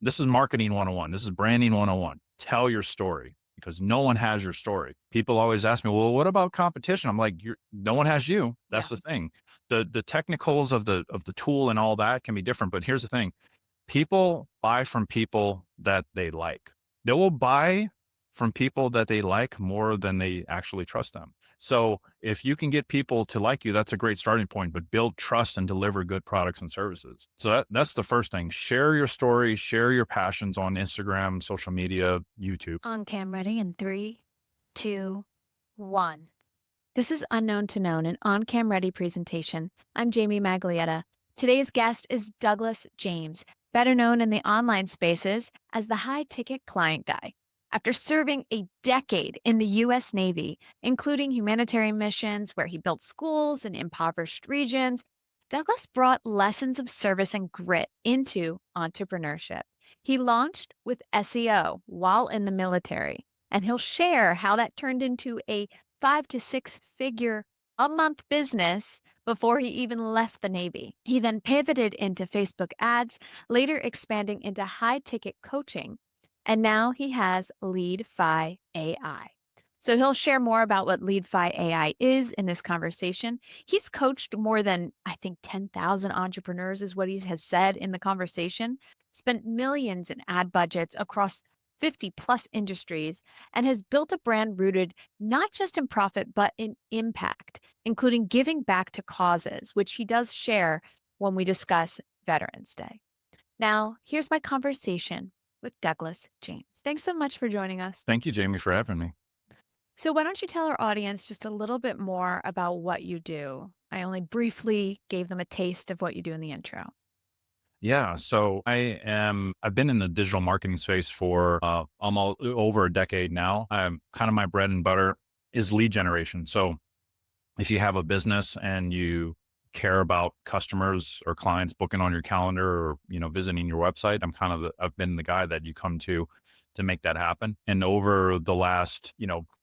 This is marketing 101. This is branding 101. Tell your story because no one has your story. People always ask me, well, what about competition? I'm like, no one has you. That's Yeah. the thing. The technicals of the tool and all that can be different. But here's the thing. People buy from people that they like. They will buy from people that they like more than they actually trust them. So if you can get people to like you, that's a great starting point, but build trust and deliver good products and services. So that's the first thing. Share your story, share your passions on Instagram, social media, YouTube. On cam ready in three, two, one. This is Unknown to Known, an on cam ready presentation. I'm Jamie Maglietta. Today's guest is Douglas James, better known in the online spaces as the high ticket client guy. After serving a decade in the U.S. Navy, including humanitarian missions where he built schools in impoverished regions, Douglas brought lessons of service and grit into entrepreneurship. He launched with SEO while in the military, and he'll share how that turned into a 5 to 6 figure a month business before he even left the Navy. He then pivoted into Facebook ads, later expanding into high ticket coaching. And now he has LeadFi AI. So he'll share more about what LeadFi AI is in this conversation. He's coached more than, I think, 10,000 entrepreneurs, is what he has said in the conversation, spent millions in ad budgets across 50 plus industries, and has built a brand rooted not just in profit, but in impact, including giving back to causes, which he does share when we discuss Veterans Day. Now, here's my conversation with Douglas James. Thanks so much for joining us. Thank you, Jamie, for having me. So, why don't you tell our audience just a little bit more about what you do? I only briefly gave them a taste of what you do in the intro. Yeah, so I've been in the digital marketing space for almost over a decade now. I'm kind of my bread and butter is lead generation. So if you have a business and you care about customers or clients booking on your calendar or visiting your website, I've been the guy that you come to make that happen. And over the last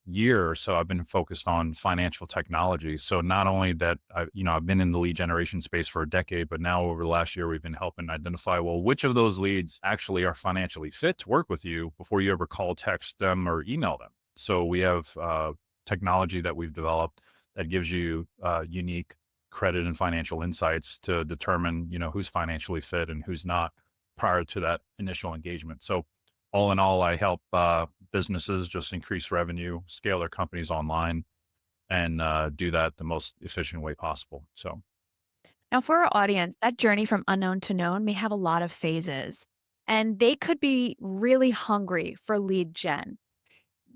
year or so, I've been focused on financial technology. So not only that I've been in the lead generation space for a decade, but now over the last year we've been helping identify, well, which of those leads actually are financially fit to work with you before you ever call, text them, or email them. So we have technology that we've developed that gives you unique credit and financial insights to determine, who's financially fit and who's not prior to that initial engagement. So all in all, I help businesses just increase revenue, scale their companies online, and do that the most efficient way possible. So Now, for our audience, that journey from unknown to known may have a lot of phases, and they could be really hungry for lead gen,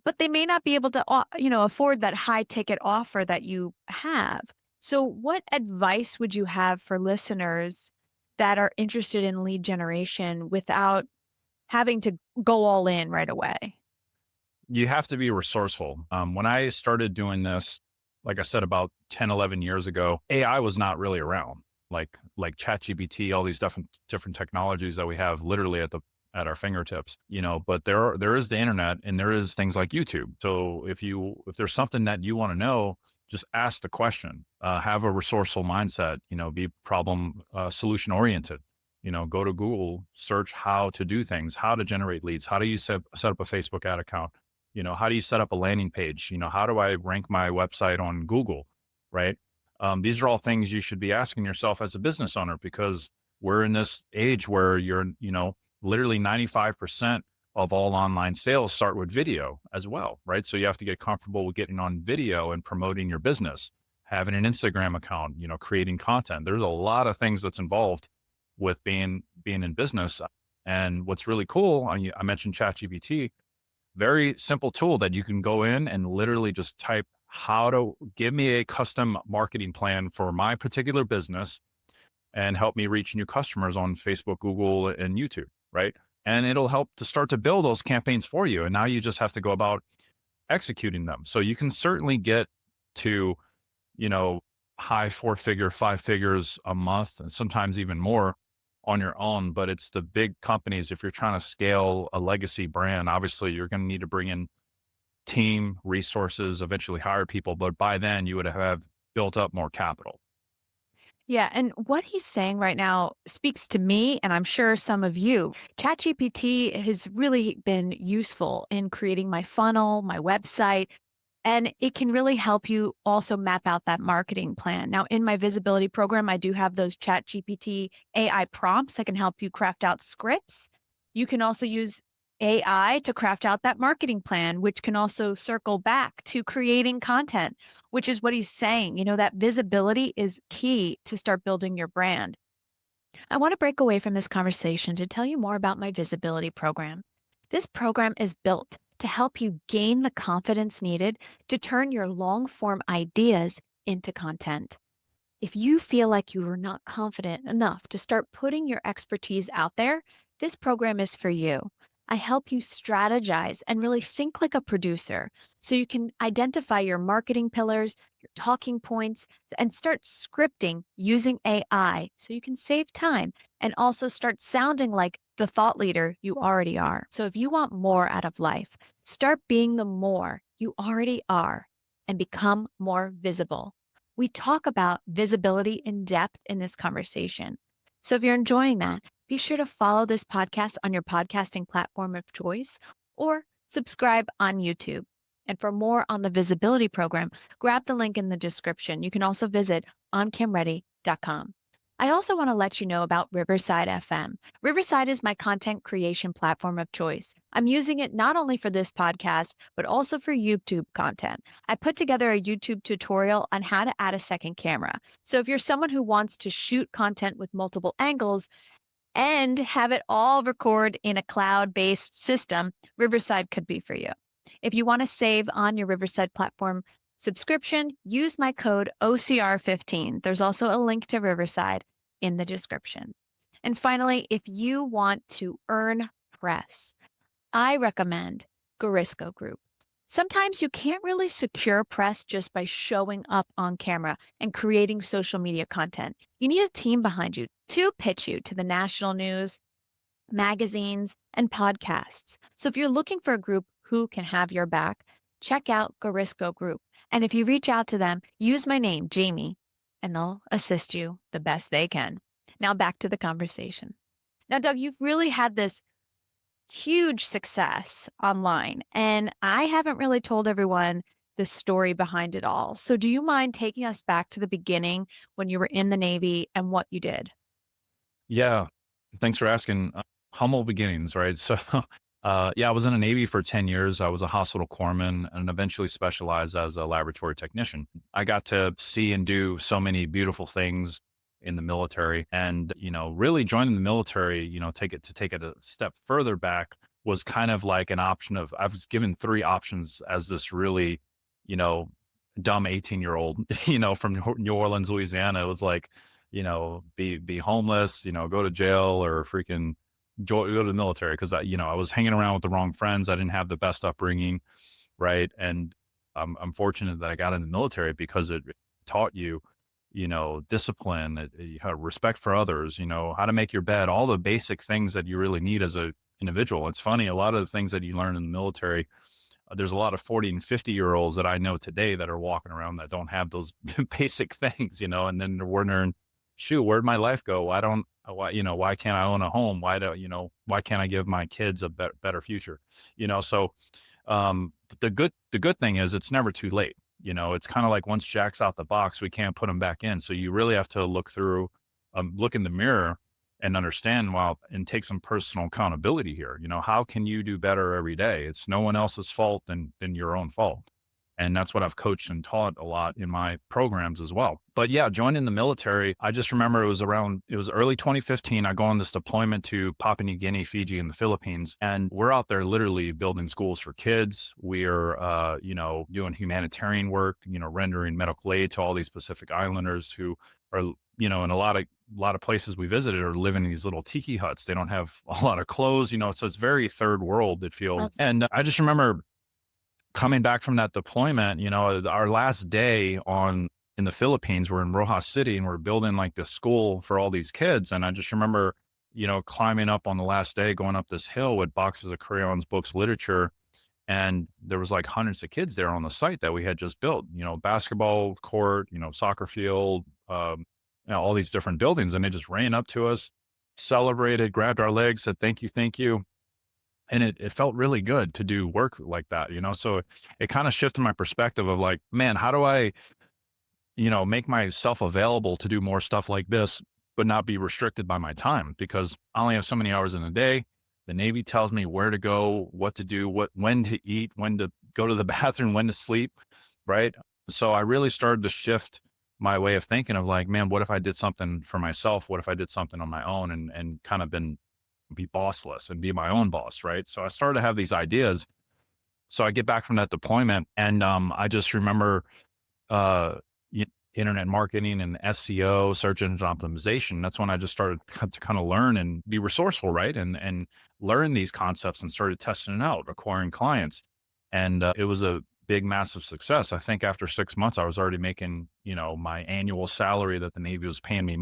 but they may not be able to, afford that high ticket offer that you have. So, what advice would you have for listeners that are interested in lead generation without having to go all in right away? you have to be resourceful. When I started doing this, like I said, about 10, 11 years ago, AI was not really around. Like ChatGPT, all these different technologies that we have literally at our fingertips, but there is the internet and there is things like YouTube. So if there's something that you want to know, just ask the question. Have a resourceful mindset. Be problem solution oriented. Go to Google, search how to do things, how to generate leads, how do you set up a Facebook ad account, how do you set up a landing page, how do I rank my website on Google, right? These are all things you should be asking yourself as a business owner because we're in this age where literally 95% of all online sales start with video as well, right? So you have to get comfortable with getting on video and promoting your business, having an Instagram account, creating content. There's a lot of things that's involved with being in business. And what's really cool, I mentioned ChatGPT, very simple tool that you can go in and literally just type how to give me a custom marketing plan for my particular business and help me reach new customers on Facebook, Google, and YouTube, right? And it'll help to start to build those campaigns for you. And now you just have to go about executing them. So you can certainly get to, you know, high four figure, five figures a month, and sometimes even more on your own. But it's the big companies. If you're trying to scale a legacy brand, obviously you're going to need to bring in team resources, eventually hire people. But by then you would have built up more capital. Yeah, and what he's saying right now speaks to me, and I'm sure some of you. ChatGPT has really been useful in creating my funnel, my website, and it can really help you also map out that marketing plan. Now, in my visibility program, I do have those ChatGPT AI prompts that can help you craft out scripts. You can also use AI to craft out that marketing plan, which can also circle back to creating content, which is what he's saying. That visibility is key to start building your brand. I want to break away from this conversation to tell you more about my visibility program. This program is built to help you gain the confidence needed to turn your long form ideas into content. If you feel like you are not confident enough to start putting your expertise out there, this program is for you. I help you strategize and really think like a producer so you can identify your marketing pillars, your talking points, and start scripting using AI so you can save time and also start sounding like the thought leader you already are. So if you want more out of life, start being the more you already are and become more visible. We talk about visibility in depth in this conversation. So if you're enjoying that, be sure to follow this podcast on your podcasting platform of choice or subscribe on YouTube. And for more on the visibility program, grab the link in the description. You can also visit oncamready.com. I also want to let you know about Riverside FM. Riverside is my content creation platform of choice. I'm using it not only for this podcast, but also for YouTube content. I put together a YouTube tutorial on how to add a second camera. So if you're someone who wants to shoot content with multiple angles and have it all record in a cloud-based system, Riverside could be for you. If you want to save on your Riverside platform subscription, use my code OCR15. There's also a link to Riverside in the description. And finally, if you want to earn press, I recommend Garisco Group. Sometimes you can't really secure press just by showing up on camera and creating social media content. You need a team behind you to pitch you to the national news, magazines, and podcasts. So if you're looking for a group who can have your back, check out Garisco Group. And if you reach out to them, use my name, Jamie, and they'll assist you the best they can. Now back to the conversation. Now, Doug, you've really had this huge success online, and I haven't really told everyone the story behind it all. So, do you mind taking us back to the beginning when you were in the Navy and what you did? Yeah. Thanks for asking. Humble beginnings, right? So, yeah, I was in the Navy for 10 years. I was a hospital corpsman and eventually specialized as a laboratory technician. I got to see and do so many beautiful things in the military. And, really joining the military, take it a step further back was kind of like an option of, I was given three options as this really, you know, dumb 18-year-old, from New Orleans, Louisiana. It was like, be homeless, go to jail or freaking go to the military. Cause I was hanging around with the wrong friends. I didn't have the best upbringing. Right. And I'm fortunate that I got in the military because it taught you, discipline, you have respect for others, how to make your bed, all the basic things that you really need as a individual. It's funny. A lot of the things that you learn in the military, there's a lot of 40 and 50-year-olds that I know today that are walking around that don't have those basic things, and then they're wondering, shoot, where'd my life go? Why can't I own a home? Why can't I give my kids a better future? So, the good thing is it's never too late. It's kind of like once Jack's out the box, we can't put him back in. So you really have to look in the mirror and understand, and take some personal accountability here. How can you do better every day? It's no one else's fault than your own fault. And that's what I've coached and taught a lot in my programs as well. But yeah, joining the military, I just remember it was early 2015. I go on this deployment to Papua New Guinea, Fiji, and the Philippines. And we're out there literally building schools for kids. We're, doing humanitarian work, rendering medical aid to all these Pacific Islanders who are, in a lot of places we visited are living in these little tiki huts. They don't have a lot of clothes, so it's very third world, it feels. Okay. And I just remember coming back from that deployment, our last day in the Philippines, we're in Rojas City and we're building like this school for all these kids. And I just remember, climbing up on the last day, going up this hill with boxes of crayons, books, literature. And there was like hundreds of kids there on the site that we had just built, basketball court, soccer field, all these different buildings, and they just ran up to us, celebrated, grabbed our legs, said, "Thank you, thank you." And it felt really good to do work like that, So it kind of shifted my perspective of like, man, how do I, make myself available to do more stuff like this, but not be restricted by my time because I only have so many hours in a day. The Navy tells me where to go, what to do, when to eat, when to go to the bathroom, when to sleep, right? So I really started to shift my way of thinking of like, man, what if I did something for myself? What if I did something on my own and kind of be bossless and be my own boss, right? So I started to have these ideas. So I get back from that deployment and I just remember uh, internet marketing and SEO, search engine optimization. That's when I just started to kind of learn and be resourceful, right? And learn these concepts and started testing it out, acquiring clients. And it was a big, massive success. I think after 6 months, I was already making, my annual salary that the Navy was paying me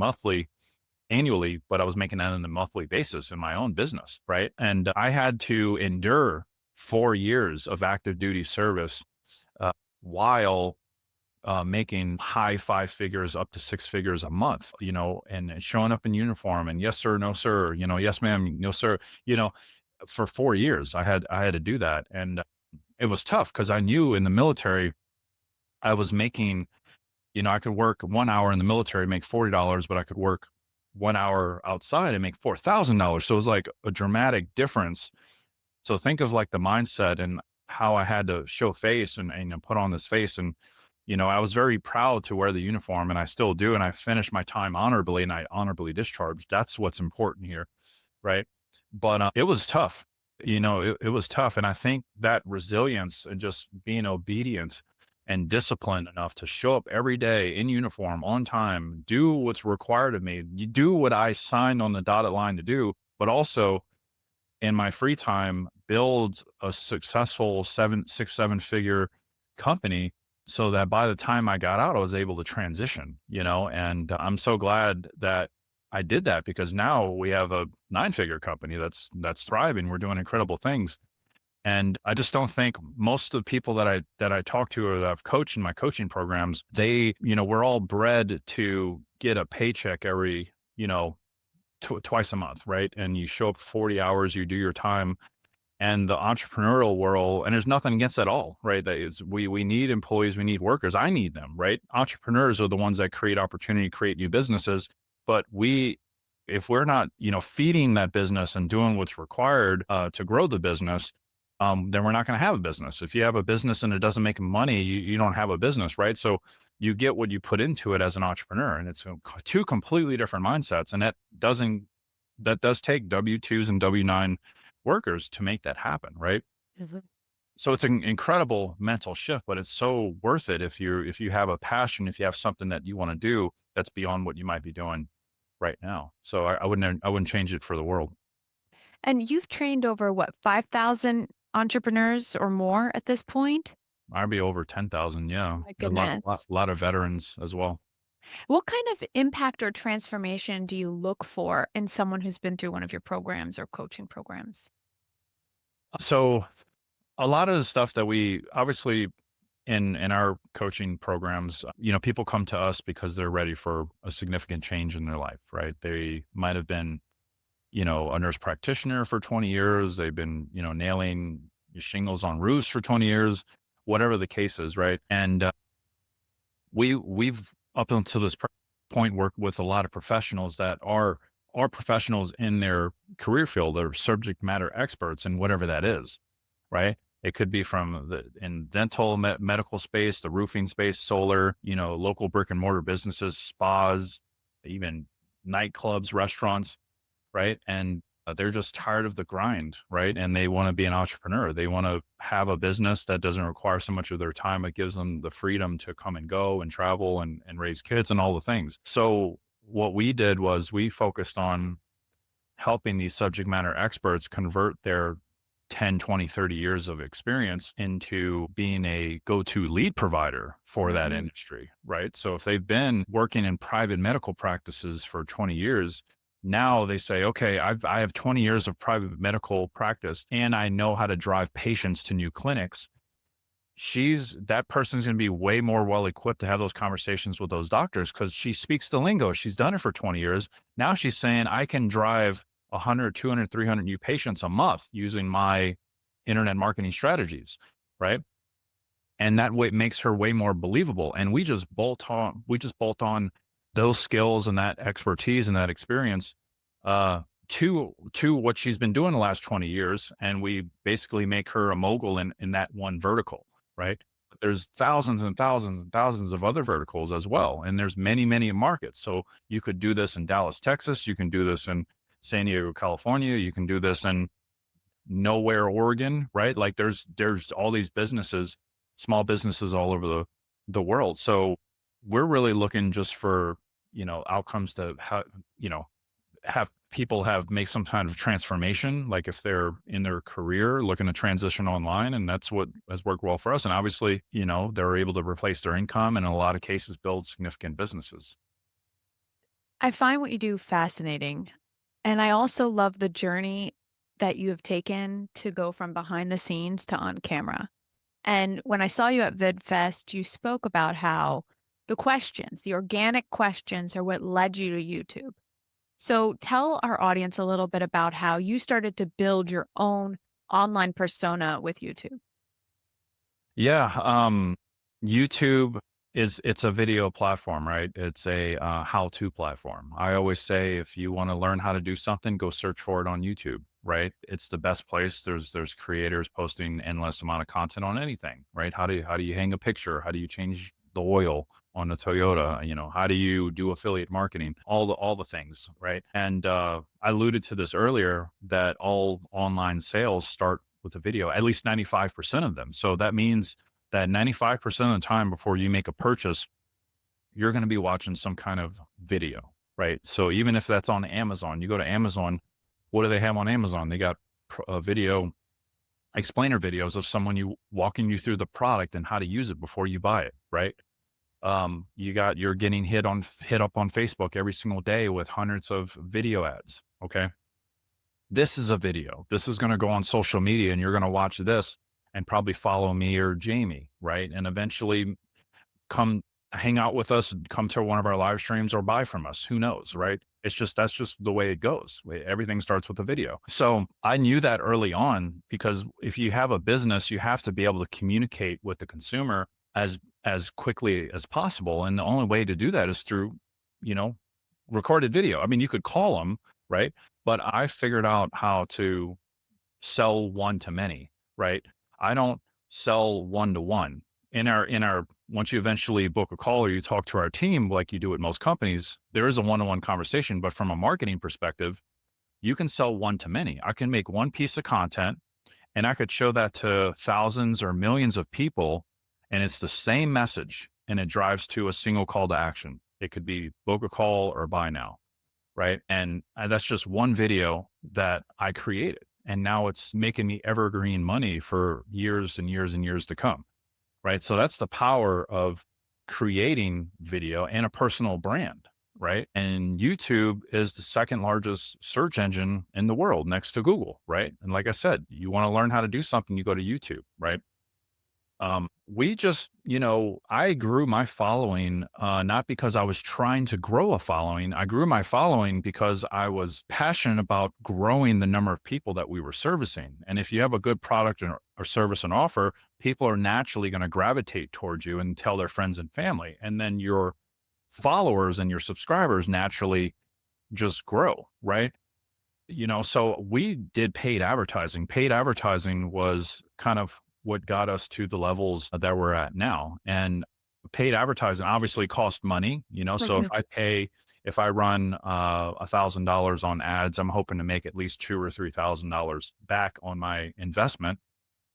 annually, but I was making that on a monthly basis in my own business, right? And I had to endure 4 years of active duty service while making high five figures up to six figures a month, and showing up in uniform and yes, sir, no, sir, yes, ma'am, no, sir, you know, for 4 years, I had to do that. And it was tough because I knew in the military, I was making, I could work 1 hour in the military, make $40, but I could work 1 hour outside and make $4,000. So it was like a dramatic difference. So think of like the mindset and how I had to show face and put on this face. And, I was very proud to wear the uniform and I still do. And I finished my time honorably and I honorably discharged. That's what's important here. Right. But it was tough. It was tough. And I think that resilience and just being obedient and disciplined enough to show up every day in uniform on time, do what's required of me, you do what I signed on the dotted line to do, but also in my free time, build a successful 7 figure company so that by the time I got out, I was able to transition, and I'm so glad that I did that because now we have a 9 figure company that's thriving. We're doing incredible things. And I just don't think most of the people that I talk to or that I've coached in my coaching programs, we're all bred to get a paycheck every, twice a month, right? And you show up 40 hours, you do your time. And the entrepreneurial world, and there's nothing against that at all, right? That is, we need employees, we need workers. I need them, right? Entrepreneurs are the ones that create opportunity, create new businesses. But if we're not, feeding that business and doing what's required to grow the business, then we're not going to have a business. If you have a business and it doesn't make money, you don't have a business, right? So you get what you put into it as an entrepreneur, and it's two completely different mindsets, and that does take W-2s and W-9 workers to make that happen, right? Mhm. So it's an incredible mental shift, but it's so worth it if you have a passion, if you have something that you want to do that's beyond what you might be doing right now. So I wouldn't change it for the world. And you've trained over what, 5,000 entrepreneurs or more at this point? I'd be over 10,000. Yeah. My A goodness. lot of veterans as well. What kind of impact or transformation do you look for in someone who's been through one of your programs or coaching programs? So a lot of the stuff that we obviously in our coaching programs, people come to us because they're ready for a significant change in their life, right? They might have been, a nurse practitioner for 20 years. They've been, nailing shingles on roofs for 20 years, whatever the case is, right? And we've up until this point worked with a lot of professionals that are professionals in their career field. They're subject matter experts in whatever that is, right? It could be from the in dental medical space, the roofing space, solar, local brick and mortar businesses, spas, even nightclubs, restaurants, right? And they're just tired of the grind, right? And they want to be an entrepreneur. They want to have a business that doesn't require so much of their time. It gives them the freedom to come and go and travel and raise kids and all the things. So what we did was we focused on helping these subject matter experts convert their 10, 20, 30 years of experience into being a go-to lead provider for that Mhm. industry, right? So if they've been working in private medical practices for 20 years, now they say, okay, I have 20 years of private medical practice and I know how to drive patients to new clinics. that person's going to be way more well equipped to have those conversations with those doctors because she speaks the lingo. She's done it for 20 years. Now she's saying, I can drive 100, 200, 300 new patients a month using my internet marketing strategies. Right. And that way makes her way more believable. And we just bolt on those skills and that expertise and that experience to what she's been doing the last 20 years. And we basically make her a mogul in that one vertical, right? But there's thousands and thousands and thousands of other verticals as well. And there's many, many markets. So you could do this in Dallas, Texas. You can do this in San Diego, California. You can do this in nowhere, Oregon, right? Like there's all these businesses, small businesses all over the world. So we're really looking just for, outcomes to have people make some kind of transformation, like if they're in their career looking to transition online, and that's what has worked well for us. And obviously, they're able to replace their income and in a lot of cases build significant businesses. I find what you do fascinating. And I also love the journey that you have taken to go from behind the scenes to on camera. And when I saw you at VidFest, you spoke about how the organic questions are what led you to YouTube. So tell our audience a little bit about how you started to build your own online persona with YouTube. Yeah, YouTube it's a video platform, right? It's a how-to platform. I always say if you want to learn how to do something, go search for it on YouTube, right? It's the best place. There's creators posting endless amount of content on anything, right? How do you hang a picture? How do you change the oil on a Toyota? How do you do affiliate marketing? All the things, right? And I alluded to this earlier that all online sales start with a video, at least 95% of them. So that means that 95% of the time before you make a purchase, you're going to be watching some kind of video, right? So even if that's on Amazon, you go to Amazon, what do they have on Amazon? They got video explainer videos of someone you walking you through the product and how to use it before you buy it, right? You're getting hit up on Facebook every single day with hundreds of video ads. Okay. This is a video. This is going to go on social media and you're going to watch this and probably follow me or Jamie, right? And eventually come hang out with us and come to one of our live streams or buy from us. Who knows, right? That's just the way it goes. Everything starts with a video. So I knew that early on because if you have a business, you have to be able to communicate with the consumer as quickly as possible. And the only way to do that is through, you know, recorded video. I mean, you could call them, right? But I figured out how to sell one to many, right? I don't sell one to one. In our once you eventually book a call or you talk to our team like you do at most companies, there is a one-on-one conversation. But from a marketing perspective, you can sell one to many. I can make one piece of content and I could show that to thousands or millions of people, and it's the same message and it drives to a single call to action. It could be book a call or buy now, right? And that's just one video that I created. And now it's making me evergreen money for years and years and years to come, right? So that's the power of creating video and a personal brand, right? And YouTube is the second largest search engine in the world next to Google, right? And like I said, you want to learn how to do something, you go to YouTube, right? We just, I grew my following, not because I was trying to grow a following. I grew my following because I was passionate about growing the number of people that we were servicing. And if you have a good product or service and offer, people are naturally going to gravitate towards you and tell their friends and family. And then your followers and your subscribers naturally just grow, right? So we did paid advertising. Paid advertising was kind of what got us to the levels that we're at now. And paid advertising obviously cost money, so Mhm. if I run $1,000 on ads, I'm hoping to make at least $2,000 or $3,000 back on my investment,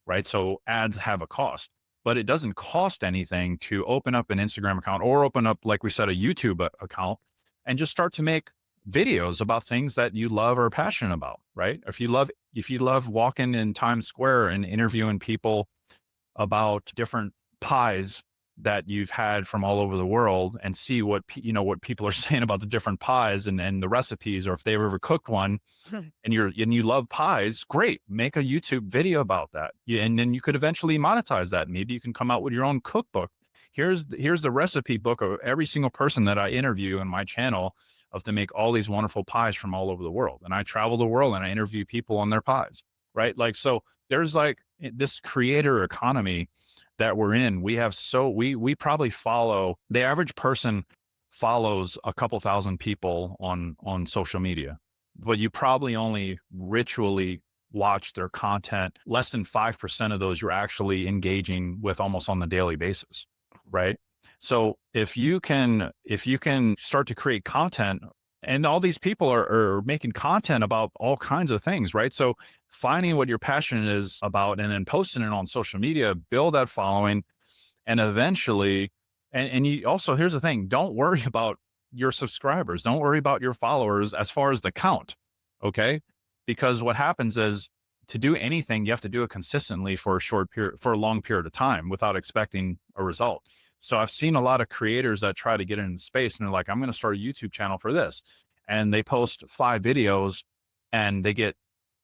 right? So ads have a cost, but it doesn't cost anything to open up an Instagram account or open up, like we said, a YouTube account and just start to make videos about things that you love or are passionate about, right? If you love walking in Times Square and interviewing people about different pies, that you've had from all over the world and see what what people are saying about the different pies and the recipes, or if they've ever cooked one, and you love pies, great. Make a YouTube video about that. And then you could eventually monetize that. Maybe you can come out with your own cookbook. Here's the recipe book of every single person that I interview in my channel of to make all these wonderful pies from all over the world. And I travel the world and I interview people on their pies. Right. Like, so there's like this creator economy that we're in. We probably follow, the average person follows a couple thousand people on social media, but you probably only ritually watch their content. Less than 5% of those you're actually engaging with almost on the daily basis, right? So if you can start to create content, and all these people are making content about all kinds of things, right? So finding what your passion is about and then posting it on social media, build that following, and eventually, and you also, here's the thing, don't worry about your subscribers, don't worry about your followers as far as the count, okay? Because what happens is, to do anything, you have to do it consistently for a long period of time without expecting a result. So I've seen a lot of creators that try to get into space and they're like, I'm going to start a YouTube channel for this. And they post 5 videos and they get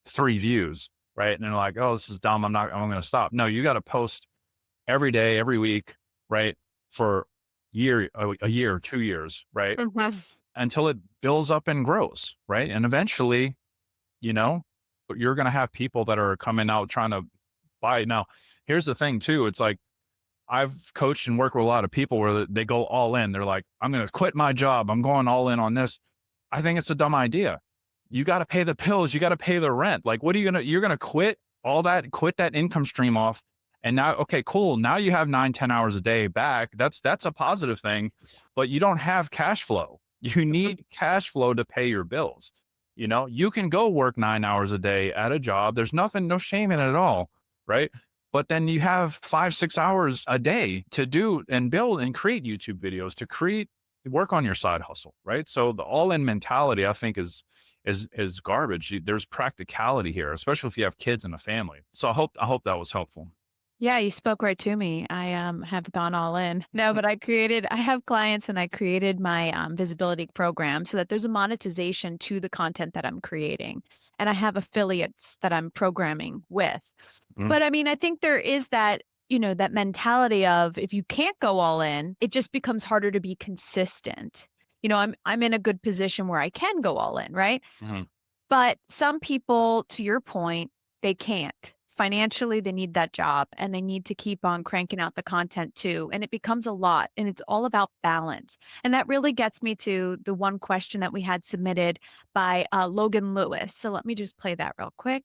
3 views, right? And they're like, oh, this is dumb, I'm going to stop. No, you got to post every day, every week, right? For a year, 2 years, right? Until it builds up and grows, right? And eventually, you know, you're going to have people that are coming out trying to buy. Now, here's the thing too. It's like, I've coached and worked with a lot of people where they go all in. They're like, I'm going to quit my job, I'm going all in on this. I think it's a dumb idea. You got to pay the bills. You got to pay the rent. Like, what are you're going to quit all that, quit that income stream off. And now, okay, cool. Now you have 9, 10 hours a day back. That's a positive thing, but you don't have cash flow. You need cash flow to pay your bills. You can go work 9 hours a day at a job. There's no shame in it at all. Right. But then you have 5, 6 hours a day to do and build and create YouTube videos, work on your side hustle. Right. So the all in mentality, I think, is garbage. There's practicality here, especially if you have kids and a family. So I hope that was helpful. Yeah, you spoke right to me. I have gone all in. No, but I have clients and I created my visibility program so that there's a monetization to the content that I'm creating. And I have affiliates that I'm programming with. Mhm. But I mean, I think there is that, that mentality of if you can't go all in, it just becomes harder to be consistent. I'm in a good position where I can go all in, right? Mhm. But some people, to your point, they can't. Financially, they need that job and they need to keep on cranking out the content too. And it becomes a lot and it's all about balance. And that really gets me to the one question that we had submitted by Logan Lewis. So let me just play that real quick.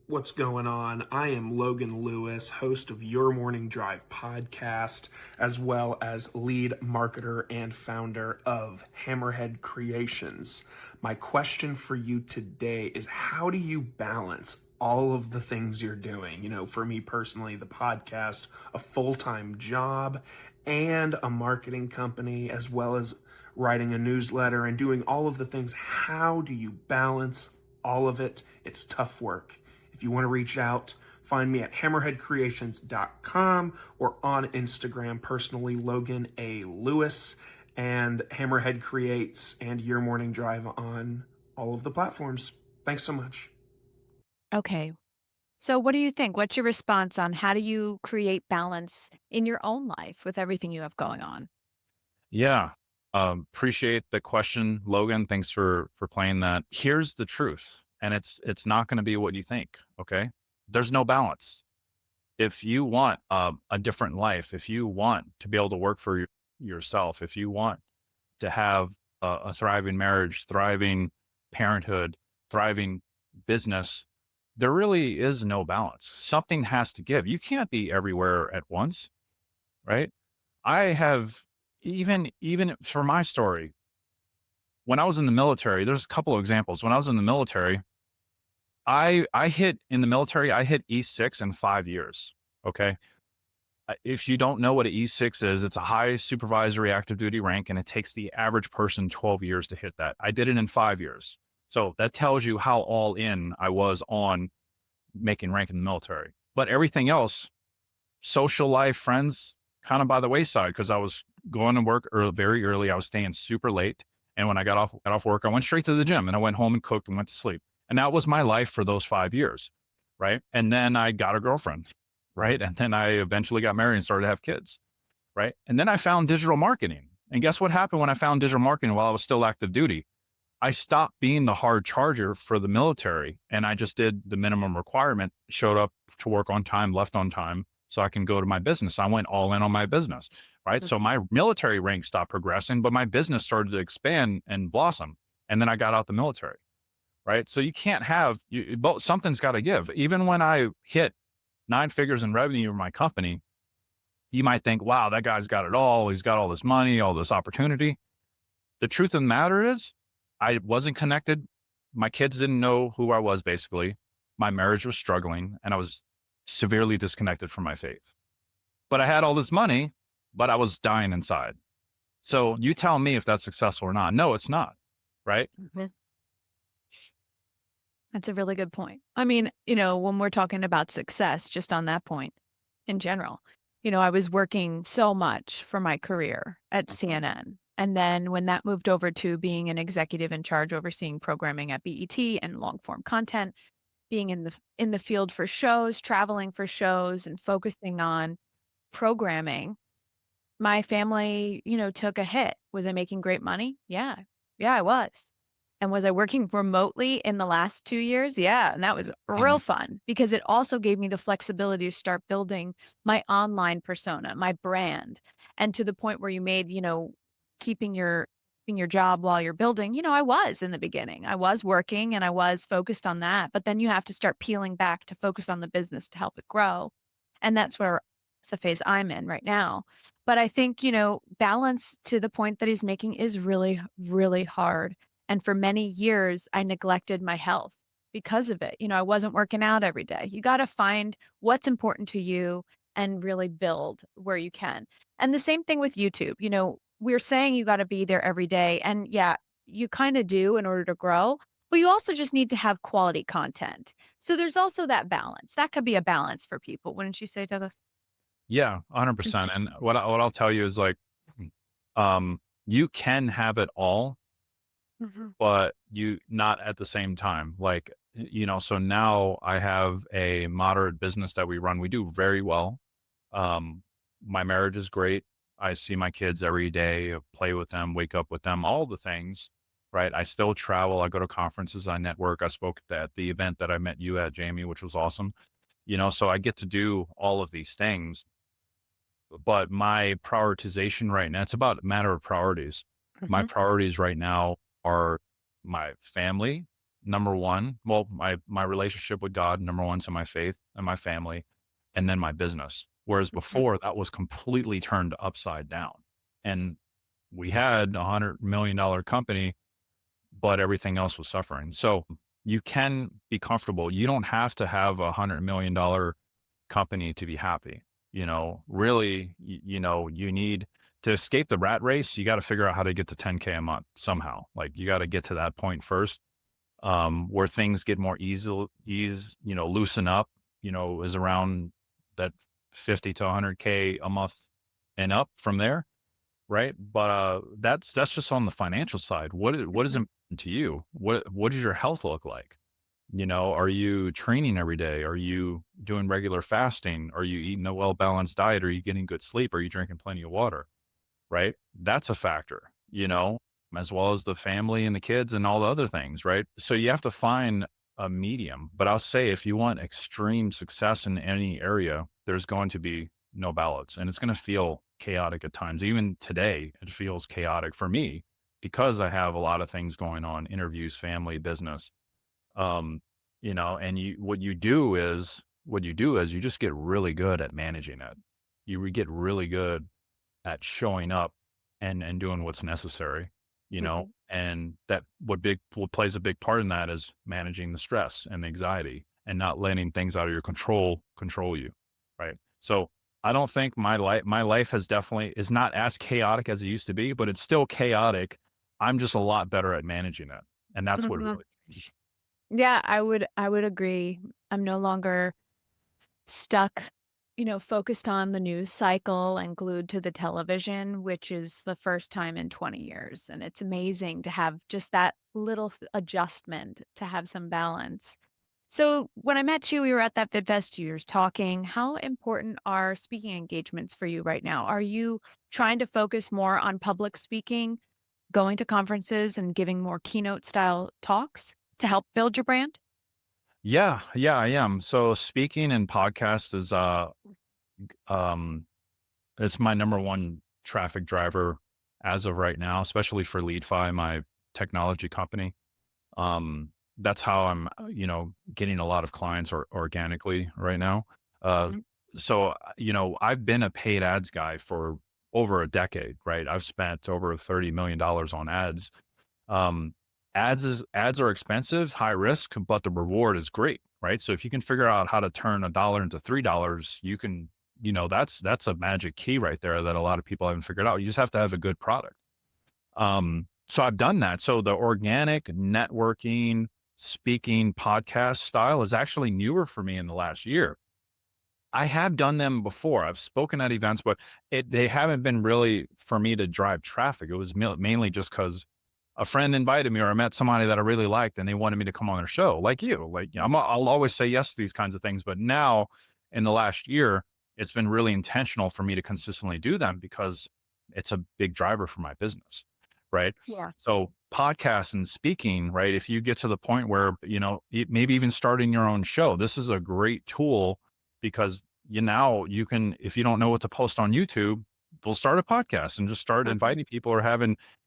What's going on? I am Logan Lewis, host of Your Morning Drive podcast, as well as lead marketer and founder of Hammerhead Creations. My question for you today is, how do you balance all of the things you're doing? For me personally, the podcast, a full-time job, and a marketing company, as well as writing a newsletter and doing all of the things. How do you balance all of it? It's tough work. If you want to reach out, find me at hammerheadcreations.com or on Instagram, personally, Logan A. Lewis, and Hammerhead Creates and Your Morning Drive on all of the platforms. Thanks so much. Okay. So what do you think? What's your response on how do you create balance in your own life with everything you have going on? Yeah. Appreciate the question, Logan. Thanks for playing that. Here's the truth, and it's not going to be what you think. Okay. There's no balance. If you want a different life, if you want to be able to work for yourself, if you want to have a thriving marriage, thriving parenthood, thriving business, there really is no balance. Something has to give. You can't be everywhere at once, right? I have, even for my story, when I was in the military, there's a couple of examples. When I was in the military, I hit E6 in 5 years. Okay. If you don't know what an E6 is, it's a high supervisory active duty rank, and it takes the average person 12 years to hit that. I did it in 5 years. So that tells you how all in I was on making rank in the military. But everything else, social life, friends, kind of by the wayside because I was going to work very early. I was staying super late. And when I got off work, I went straight to the gym and I went home and cooked and went to sleep. And that was my life for those 5 years. Right. And then I got a girlfriend. Right. And then I eventually got married and started to have kids. Right. And then I found digital marketing. And guess what happened when I found digital marketing while I was still active duty? I stopped being the hard charger for the military and I just did the minimum requirement, showed up to work on time, left on time so I can go to my business. I went all in on my business, right? So my military rank stopped progressing, but my business started to expand and blossom. And then I got out the military, right? So you can't have, both, something's got to give. Even when I hit 9 figures in revenue in my company, you might think, wow, that guy's got it all. He's got all this money, all this opportunity. The truth of the matter is, I wasn't connected. My kids didn't know who I was, basically. My marriage was struggling, and I was severely disconnected from my faith. But I had all this money, but I was dying inside. So you tell me if that's successful or not. No, it's not. Right. Mhm. That's a really good point. I mean, when we're talking about success, just on that point in general, I was working so much for my career at CNN. And then when that moved over to being an executive in charge overseeing programming at BET and long form content, being in the field for shows, traveling for shows and focusing on programming, my family, took a hit. Was I making great money? Yeah. Yeah, I was. And was I working remotely in the last 2 years? Yeah, and that was real Mhm. fun because it also gave me the flexibility to start building my online persona, my brand, and to the point where you made, keeping your job while you're building, I was in the beginning. I was working and I was focused on that, but then you have to start peeling back to focus on the business to help it grow. And that's where it's the phase I'm in right now. But I think, balance to the point that he's making is really, really hard. And for many years, I neglected my health because of it. I wasn't working out every day. You got to find what's important to you and really build where you can. And the same thing with YouTube. We're saying you got to be there every day. And yeah, you kind of do in order to grow, but you also just need to have quality content. So there's also that balance. That could be a balance for people, wouldn't you say, Douglas? Yeah, 100%. And Consistent. what I'll tell you is like, you can have it all, Mhm. but you not at the same time. Like, so now I have a moderate business that we run. We do very well. Um, my marriage is great. I see my kids every day, play with them, wake up with them, all the things, right? I still travel. I go to conferences. I network. I spoke at the event that I met you at, Jamie, which was awesome. So I get to do all of these things, but my prioritization right now, it's about a matter of priorities. My Mhm. priorities right now are my family, number one. Well, my relationship with God, number one. So my faith and my family, and then my business. Whereas Mhm. before that was completely turned upside down. And we had $100 million company, but everything else was suffering. So you can be comfortable. You don't have to have $100 million company to be happy. Really, you need to escape the rat race. You got to figure out how to get to 10K a month somehow. Like you got to get to that point first, where things get more loosen up, is around that 50 to 100K a month and up from there. Right. But that's just on the financial side. What is Mhm. important to you? What does your health look like? Are you training every day? Are you doing regular fasting? Are you eating a well-balanced diet? Are you getting good sleep? Are you drinking plenty of water? Right? That's a factor, as well as the family and the kids and all the other things, right? So you have to find a medium. But I'll say if you want extreme success in any area, there's going to be no balance and it's going to feel chaotic at times. Even today, it feels chaotic for me because I have a lot of things going on, interviews, family, business, um, and what you do is you just get really good at managing it. Get really good at showing up and doing what's necessary, Mhm. and what plays a big part in that is managing the stress and the anxiety and not letting things out of your control you. Right. So I don't think my life is not as chaotic as it used to be, but it's still chaotic. I'm just a lot better at managing it. And that's what Mhm. really changed. Yeah, I would agree. I'm no longer stuck, focused on the news cycle and glued to the television, which is the first time in 20 years. And it's amazing to have just that little adjustment to have some balance. So, when I met you, we were at that VidFest you were talking. How important are speaking engagements for you right now? Are you trying to focus more on public speaking, going to conferences and giving more keynote style talks to help build your brand? Yeah, yeah, I am. So speaking and podcast is um it's my number one traffic driver as of right now, especially for LeadFi, my technology company. Um, that's how I'm, getting a lot of clients organically right now. Uh, Mhm. I've been a paid ads guy for over a decade, right? I've spent over $30 million on ads. Um, ads are expensive, high risk, but the reward is great, right? So if you can figure out how to turn a dollar into $3, you can, that's a magic key right there that a lot of people haven't figured out. You just have to have a good product. So I've done that. So the organic networking, speaking podcast style is actually newer for me in the last year. I have done them before. I've spoken at events, but they haven't been really for me to drive traffic. It was mainly just because a friend invited me or I met somebody that I really liked and they wanted me to come on their show, like you. Like I'll always say yes to these kinds of things, but now in the last year, it's been really intentional for me to consistently do them because it's a big driver for my business, right? Yeah. So podcasts and speaking, right? If you get to the point where maybe even starting your own show, this is a great tool because you can, if you don't know what to post on YouTube, we'll start a podcast and just start Mhm. inviting people or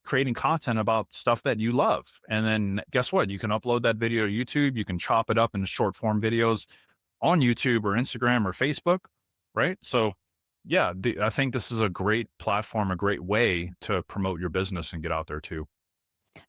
creating content about stuff that you love. And then guess what? You can upload that video to YouTube. You can chop it up into short form videos on YouTube or Instagram or Facebook, right? So, yeah, I think this is a great platform, a great way to promote your business and get out there too.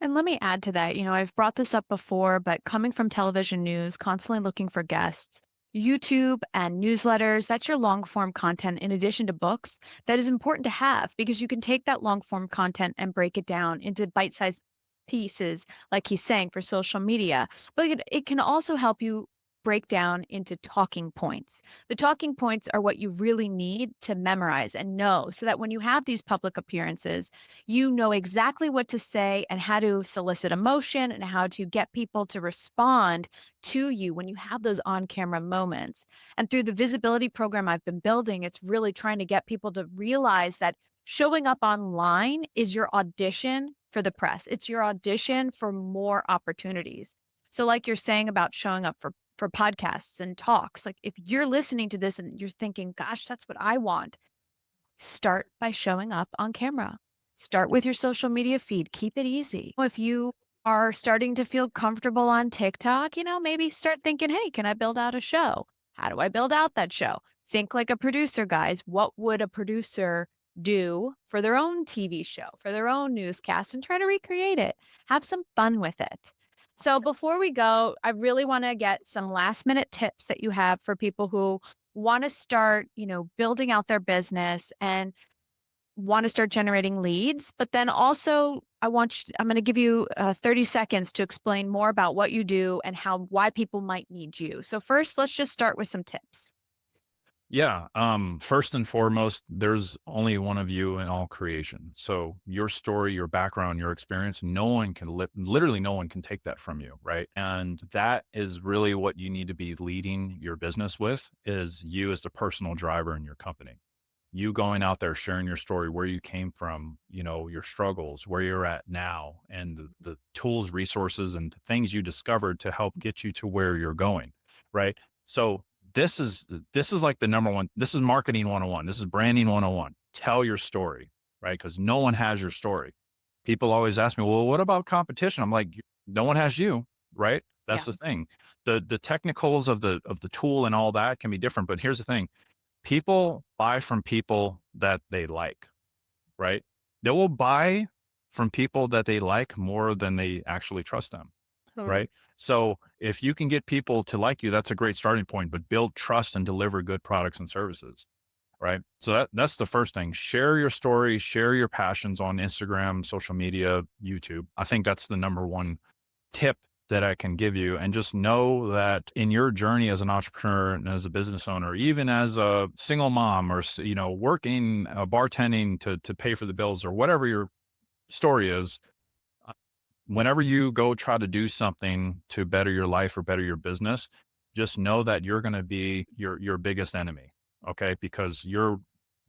And let me add to that. I've brought this up before, but coming from television news, constantly looking for guests, YouTube and newsletters, that's your long form content in addition to books that is important to have because you can take that long form content and break it down into bite sized pieces, like he's saying for social media. But it can also help you break down into talking points. The talking points are what you really need to memorize and know so that when you have these public appearances, you know exactly what to say and how to solicit emotion and how to get people to respond to you when you have those on camera moments. And through the visibility program I've been building, it's really trying to get people to realize that showing up online is your audition for the press. It's your audition for more opportunities. So like you're saying about showing up for podcasts and talks, like if you're listening to this and you're thinking, gosh, that's what I want, start by showing up on camera. Start with your social media feed. Keep it easy. If you are starting to feel comfortable on TikTok, maybe start thinking, hey, can I build out a show? How do I build out that show? Think like a producer, guys. What would a producer do for their own TV show, for their own newscast, and try to recreate it? Have some fun with it. So, before we go, I really want to get some last minute tips that you have for people who want to start, building out their business and want to start generating leads, but then also I'm going to give you 30 seconds to explain more about what you do and why people might need you. So first, let's just start with some tips. Yeah. First and foremost, there's only one of you in all creation. So your story, your background, your experience, no one can literally no one can take that from you. Right. And that is really what you need to be leading your business with is you as the personal driver in your company. You going out there sharing your story, where you came from, your struggles, where you're at now, and the tools, resources, and the things you discovered to help get you to where you're going. Right. So this is like the number one. This is marketing 101. This is branding 101. Tell your story, right? Because no one has your story. People always ask me, well, what about competition? I'm like, no one has you, right? That's Yeah. the thing. The technicals of the tool and all that can be different. But here's the thing. People buy from people that they like, right? They will buy from people that they like more than they actually trust them, Totally. right? So if you can get people to like you, that's a great starting point, but build trust and deliver good products and services, right? So that's the first thing. Share your story, share your passions on Instagram, social media, YouTube. I think that's the number one tip that I can give you. And just know that in your journey as an entrepreneur and as a business owner, even as a single mom or, working, bartending to pay for the bills or whatever your story is, uh, whenever you go try to do something to better your life or better your business, just know that you're going to be your biggest enemy. Okay. Because your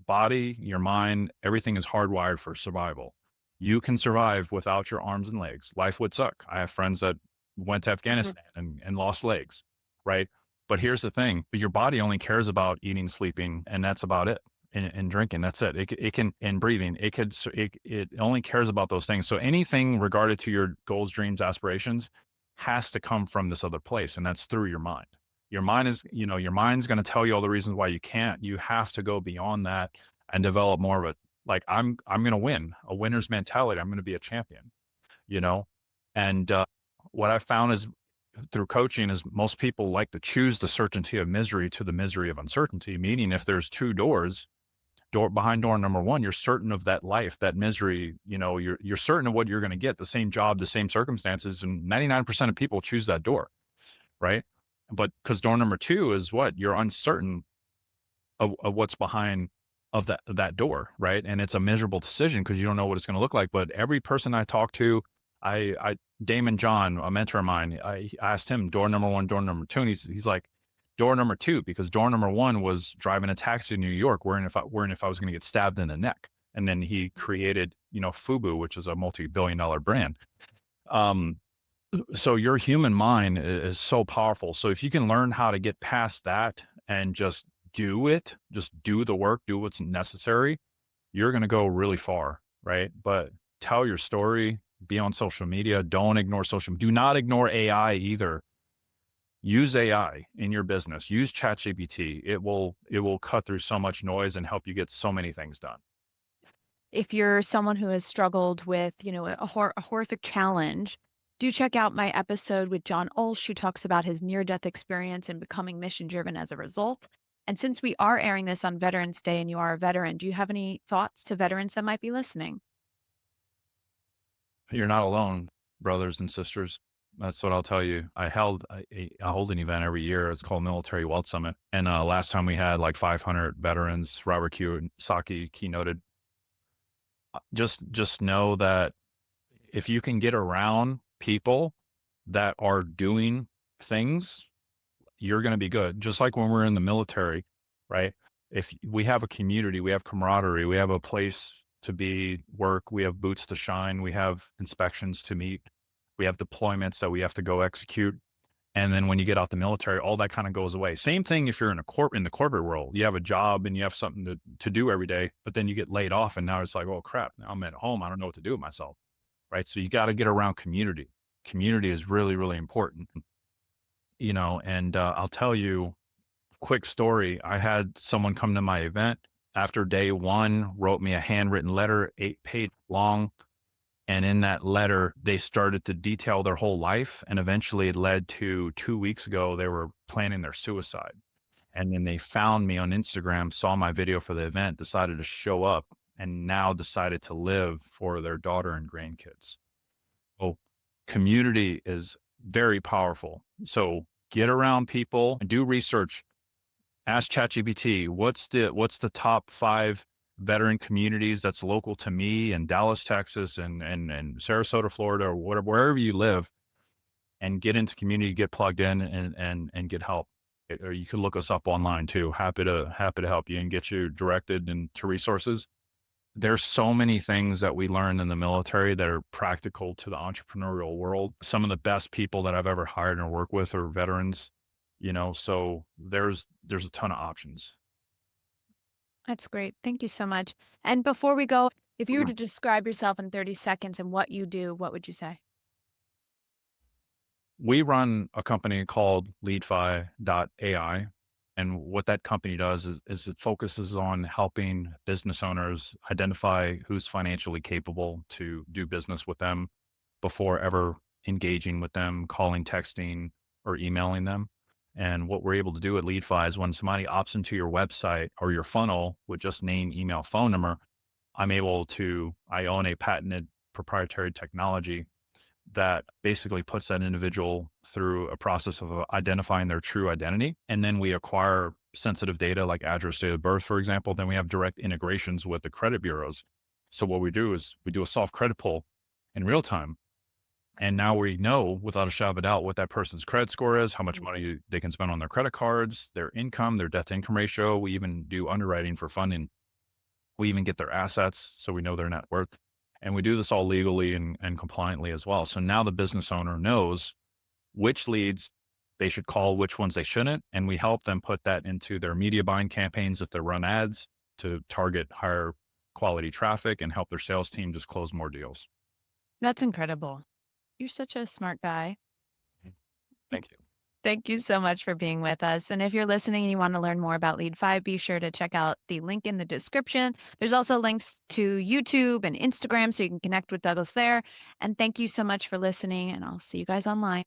body, your mind, everything is hardwired for survival. You can survive without your arms and legs. Life would suck. I have friends that went to Afghanistan and lost legs, right? But here's the thing, your body only cares about eating, sleeping, and that's about it. And drinking, that's it. It can, and breathing, it only cares about those things. So anything regarded to your goals, dreams, aspirations has to come from this other place. And that's through your mind. Your mind is, your mind's going to tell you all the reasons why you can't. You have to go beyond that and develop more of it. Like I'm going to win, a winner's mentality. I'm going to be a champion, you know? And what I found is through coaching is most people like to choose the certainty of misery to the misery of uncertainty. Meaning if there's two doors, behind door number one, you're certain of that life, that misery, you're certain of what you're going to get, the same job, the same circumstances. And 99% of people choose that door. Right. But because door number two is what you're uncertain of what's behind of that door. Right. And it's a miserable decision because you don't know what it's going to look like. But every person I talk to, Damon John, a mentor of mine, I asked him door number one, door number two. And he's like, door number two, because door number one was driving a taxi in New York, worrying if I was going to get stabbed in the neck. And then he created, Fubu, which is a multi-billion-dollar brand. So your human mind is so powerful. So if you can learn how to get past that and just do it, just do the work, do what's necessary, you're going to go really far. Right. But tell your story, be on social media. Don't ignore do not ignore AI either. Use AI in your business. Use ChatGPT. It will cut through so much noise and help you get so many things done. If you're someone who has struggled with, a horrific challenge, do check out my episode with John Olsch, who talks about his near-death experience and becoming mission-driven as a result. And since we are airing this on Veterans Day and you are a veteran, do you have any thoughts to veterans that might be listening? You're not alone, brothers and sisters. That's what I'll tell you. I hold an event every year. It's called Military Wealth Summit. And last time we had like 500 veterans. Robert Kiyosaki keynoted. Just know that if you can get around people that are doing things, you're going to be good. Just like when we're in the military, right? If we have a community, we have camaraderie, we have a place to be, work, we have boots to shine, we have inspections to meet, we have deployments that we have to go execute. And then when you get out the military, all that kind of goes away. Same thing if you're in in the corporate world. You have a job and you have something to do every day, but then you get laid off and now it's like, oh crap, now I'm at home. I don't know what to do with myself. Right. So you got to get around community. Community is really, really important. And I'll tell you a quick story. I had someone come to my event after day one, wrote me a handwritten letter, 8 page long. And in that letter, they started to detail their whole life. And eventually it led to 2 weeks ago, they were planning their suicide. And then they found me on Instagram, saw my video for the event, decided to show up, and now decided to live for their daughter and grandkids. So community is very powerful. So get around people and do research. Ask ChatGPT, what's the top 5 veteran communities that's local to me in Dallas, Texas, and Sarasota, Florida, or whatever, wherever you live, and get into community, get plugged in and get help. Or you can look us up online too. Happy to help you and get you directed into resources. There's so many things that we learned in the military that are practical to the entrepreneurial world. Some of the best people that I've ever hired and worked with are veterans, so there's a ton of options. That's great. Thank you so much. And before we go, if you were to describe yourself in 30 seconds and what you do, what would you say? We run a company called LeadFi.ai. And what that company does is it focuses on helping business owners identify who's financially capable to do business with them before ever engaging with them, calling, texting, or emailing them. And what we're able to do at LeadFi is when somebody opts into your website or your funnel with just name, email, phone number, I own a patented proprietary technology that basically puts that individual through a process of identifying their true identity. And then we acquire sensitive data like address, date of birth, for example. Then we have direct integrations with the credit bureaus. So what we do is we do a soft credit pull in real time. And now we know without a shadow of a doubt what that person's credit score is, how much money they can spend on their credit cards, their income, their debt to income ratio. We even do underwriting for funding. We even get their assets, so we know their net worth. And we do this all legally and compliantly as well. So now the business owner knows which leads they should call, which ones they shouldn't. And we help them put that into their media buying campaigns if they run ads to target higher quality traffic and help their sales team just close more deals. That's incredible. You're such a smart guy. Thank you. Thank you so much for being with us. And if you're listening and you want to learn more about Lead5, be sure to check out the link in the description. There's also links to YouTube and Instagram so you can connect with Douglas there. And thank you so much for listening, and I'll see you guys online.